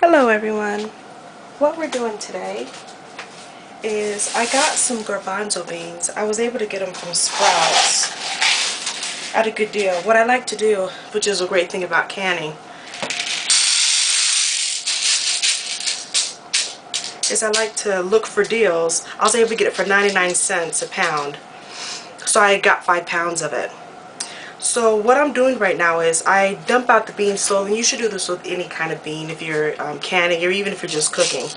Hello everyone. What we're doing today is I got some garbanzo beans. I was able to get them from Sprouts at a good deal. What I like to do, which is a great thing about canning, is I like to look for deals. I was able to get it for 99 cents a pound. So I got 5 pounds of it. So what I'm doing right now is I dump out the beans slowly. And you should do this with any kind of bean if you're canning or even if you're just cooking.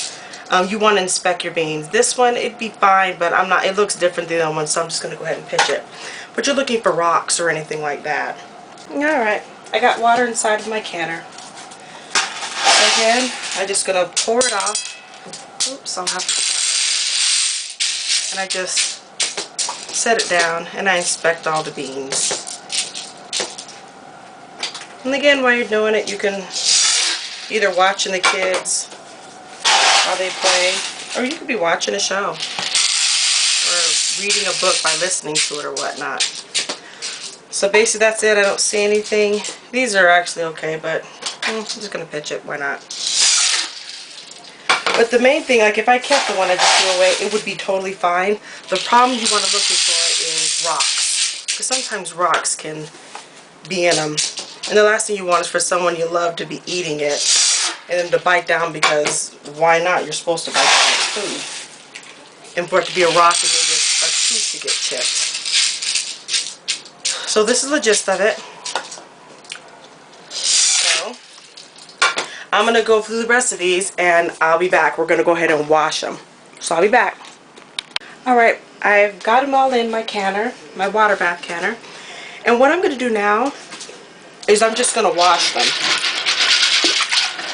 You want to inspect your beans. This one, it'd be fine, but I'm not. It looks different than the other one, so I'm just going to go ahead and pitch it. But you're looking for rocks or anything like that. Alright, I got water inside of my canner. Again, I'm just going to pour it off. Oops, I'll have to put that in. And I just set it down and I inspect all the beans. And again, while you're doing it, you can either watching the kids while they play, or you could be watching a show or reading a book by listening to it or whatnot. So basically that's it. I don't see anything. These are actually okay, but I'm just going to pitch it. Why not? But the main thing, like if I kept the one I just threw away, it would be totally fine. The problem you want to look for is rocks, because sometimes rocks can be in them. And the last thing you want is for someone you love to be eating it and them to bite down, because why not? You're supposed to bite down food. And for it to be a rock and maybe a tooth to get chipped. So this is the gist of it. So I'm going to go through the rest of these and I'll be back. We're going to go ahead and wash them. So I'll be back. Alright, I've got them all in my canner, my water bath canner. And what I'm going to do now is I'm just going to wash them.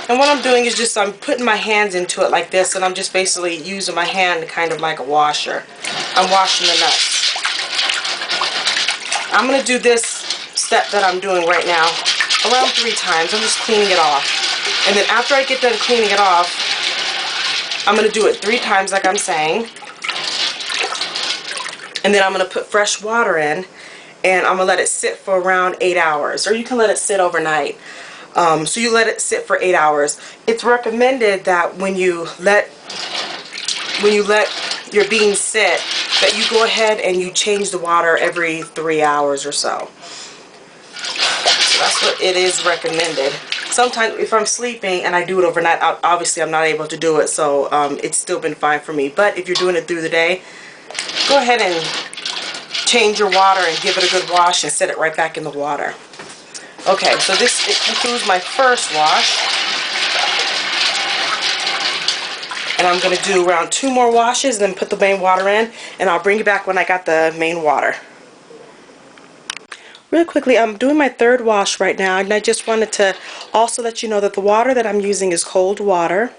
And what I'm doing is just I'm putting my hands into it like this, and I'm just basically using my hand kind of like a washer. I'm washing the nuts. I'm going to do this step that I'm doing right now around 3 times. I'm just cleaning it off. And then after I get done cleaning it off, I'm going to do it 3 times like I'm saying. And then I'm going to put fresh water in, and I'm going to let it sit for around 8 hours. Or you can let it sit overnight. So you let it sit for 8 hours. It's recommended that when you let your beans sit, that you go ahead and you change the water every 3 hours or so. So that's what it is recommended. Sometimes if I'm sleeping and I do it overnight, obviously I'm not able to do it, so it's still been fine for me. But if you're doing it through the day, go ahead and change your water and give it a good wash and set it right back in the water. Okay, so it concludes my first wash. And I'm going to do around 2 more washes, then put the main water in, and I'll bring you back when I got the main water. Real quickly, I'm doing my 3rd wash right now, and I just wanted to also let you know that the water that I'm using is cold water.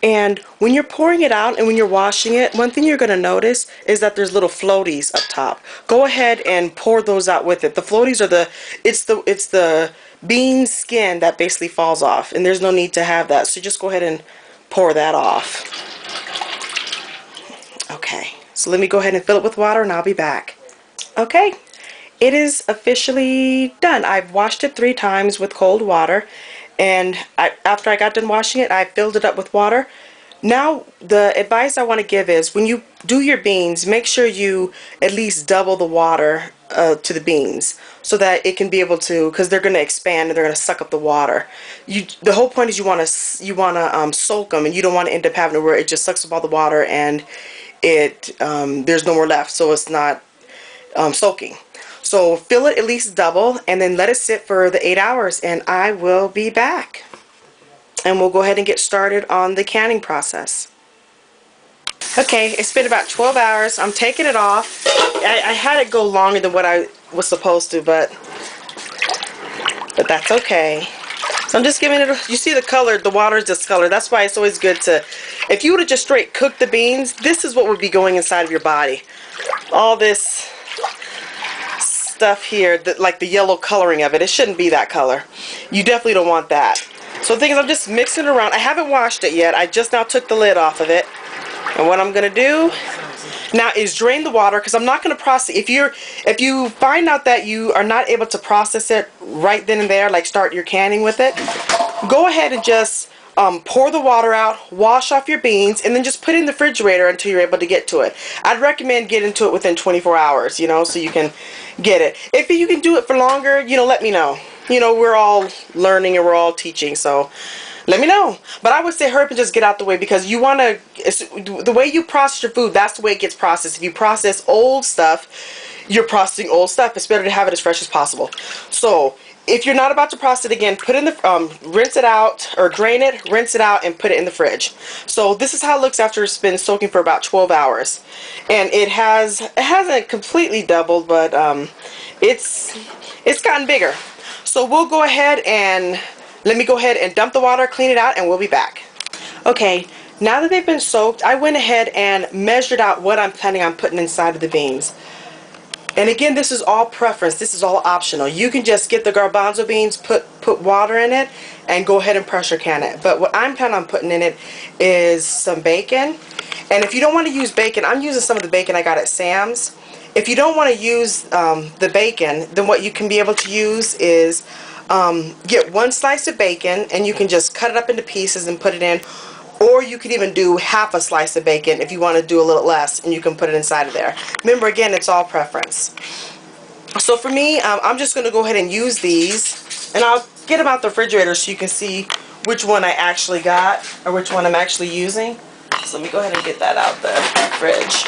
And when you're pouring it out and when you're washing it, one thing you're going to notice is that there's little floaties up top. Go ahead and pour those out with it. The floaties are it's the bean skin that basically falls off, and there's no need to have that. So just go ahead and pour that off. Okay, so let me go ahead and fill it with water and I'll be back. Okay, it is officially done. I've washed it 3 times with cold water, and after I got done washing it, I filled it up with water. Now, the advice I want to give is when you do your beans, make sure you at least double the water to the beans so that it can be able to, because they're going to expand and they're going to suck up the water. The whole point is you want to soak them, and you don't want to end up having to where it just sucks up all the water and there's no more left, so it's not soaking. So fill it at least double and then let it sit for the 8 hours, and I will be back. And we'll go ahead and get started on the canning process. Okay, it's been about 12 hours. I'm taking it off. I had it go longer than what I was supposed to, but that's okay. So I'm just giving it you see the color, the water is discolored. That's why it's always good to, if you would have just straight cooked the beans, this is what would be going inside of your body. All this stuff here, like the yellow coloring of it, it shouldn't be that color. You definitely don't want that. So the thing is, I'm just mixing it around. I haven't washed it yet. I just now took the lid off of it. And what I'm going to do now is drain the water, because I'm not going to process. If you find out that you are not able to process it right then and there, like start your canning with it, go ahead and just Pour the water out, wash off your beans, and then just put it in the refrigerator until you're able to get to it. I'd recommend getting to it within 24 hours, you know, so you can get it. If you can do it for longer, you know, let me know. You know, we're all learning and we're all teaching, so let me know. But I would say hurry up and just get out the way, because you want to, the way you process your food, that's the way it gets processed. If you process old stuff, you're processing old stuff. It's better to have it as fresh as possible. So if you're not about to process it again, put it in the, rinse it out, or drain it, rinse it out, and put it in the fridge. So this is how it looks after it's been soaking for about 12 hours. And it hasn't completely doubled, but it's gotten bigger. So we'll go ahead and, let me go ahead and dump the water, clean it out, and we'll be back. Okay, now that they've been soaked, I went ahead and measured out what I'm planning on putting inside of the beans. And again, this is all preference. This is all optional. You can just get the garbanzo beans, put water in it, and go ahead and pressure can it. But what I'm planning on putting in it is some bacon. And if you don't want to use bacon, I'm using some of the bacon I got at Sam's. If you don't want to use the bacon, then what you can be able to use is get one slice of bacon, and you can just cut it up into pieces and put it in. Or you could even do half a slice of bacon if you want to do a little less, and you can put it inside of there. Remember, again, it's all preference. So for me, I'm just going to go ahead and use these, and I'll get them out the refrigerator so you can see which one I actually got, or which one I'm actually using. So let me go ahead and get that out the fridge.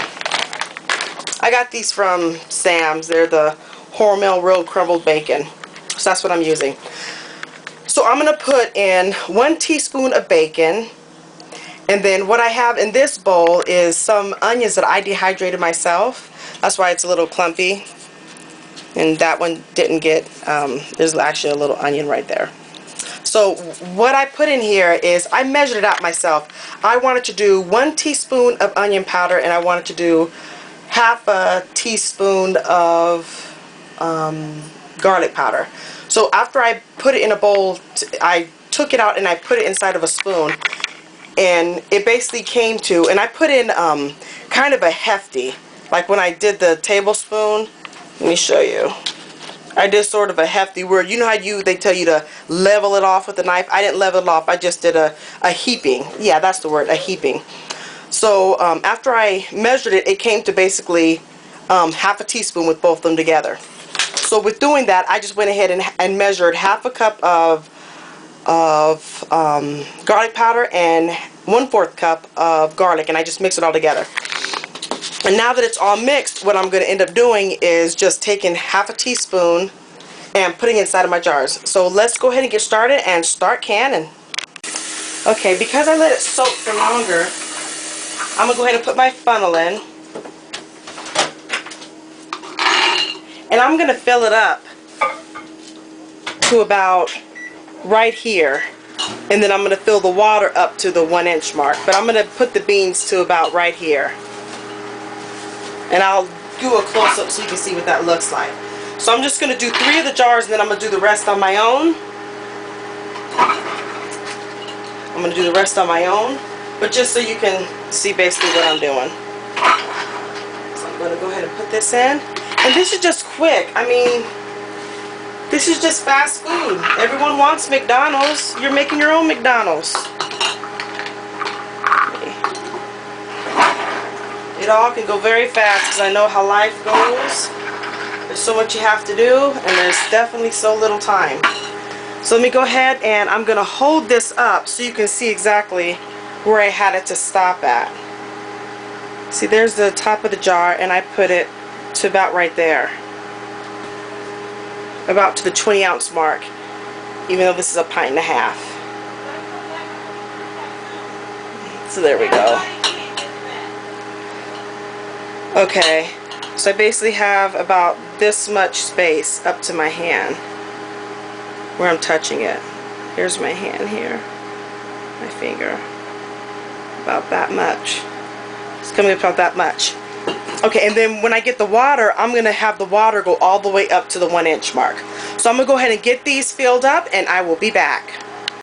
I got these from Sam's. They're the Hormel Real Crumbled Bacon. So that's what I'm using. So I'm going to put in 1 teaspoon of bacon. And then what I have in this bowl is some onions that I dehydrated myself. That's why it's a little clumpy. And that one didn't get, there's actually a little onion right there. So what I put in here is, I measured it out myself. I wanted to do 1 teaspoon of onion powder, and I wanted to do half a teaspoon of garlic powder. So after I put it in a bowl, I took it out and I put it inside of a spoon. And it basically came to, and I put in kind of a hefty, like when I did the tablespoon. Let me show you. I did sort of a hefty, where you know how they tell you to level it off with a knife. I didn't level it off. I just did a heaping. Yeah, that's the word, a heaping. So after I measured it, it came to basically half a teaspoon with both of them together. So with doing that, I just went ahead and measured half a cup of garlic powder and 1/4 cup of garlic, and I just mix it all together. And now that it's all mixed, what I'm going to end up doing is just taking half a teaspoon and putting it inside of my jars. So let's go ahead and get started and start canning. Okay, because I let it soak for longer, I'm going to go ahead and put my funnel in. And I'm going to fill it up to about right here. And then I'm going to fill the water up to the 1-inch mark. But I'm going to put the beans to about right here. And I'll do a close-up so you can see what that looks like. So I'm just going to do 3 of the jars, and then I'm going to do the rest on my own. I'm going to do the rest on my own, but just so you can see basically what I'm doing. So I'm going to go ahead and put this in. And this is just quick. I mean, this is just fast food. Everyone wants McDonald's. You're making your own McDonald's. It all can go very fast, because I know how life goes. There's so much you have to do, and there's definitely so little time. So let me go ahead, and I'm going to hold this up so you can see exactly where I had it to stop at. See, there's the top of the jar, and I put it to about right there. About to the 20-ounce mark, even though this is a 1.5 pints. So there we go. Okay, so I basically have about this much space up to my hand where I'm touching it. Here's my hand here, my finger, about that much. It's coming up about that much. Okay, and then when I get the water, I'm going to have the water go all the way up to the 1-inch mark. So I'm going to go ahead and get these filled up, and I will be back.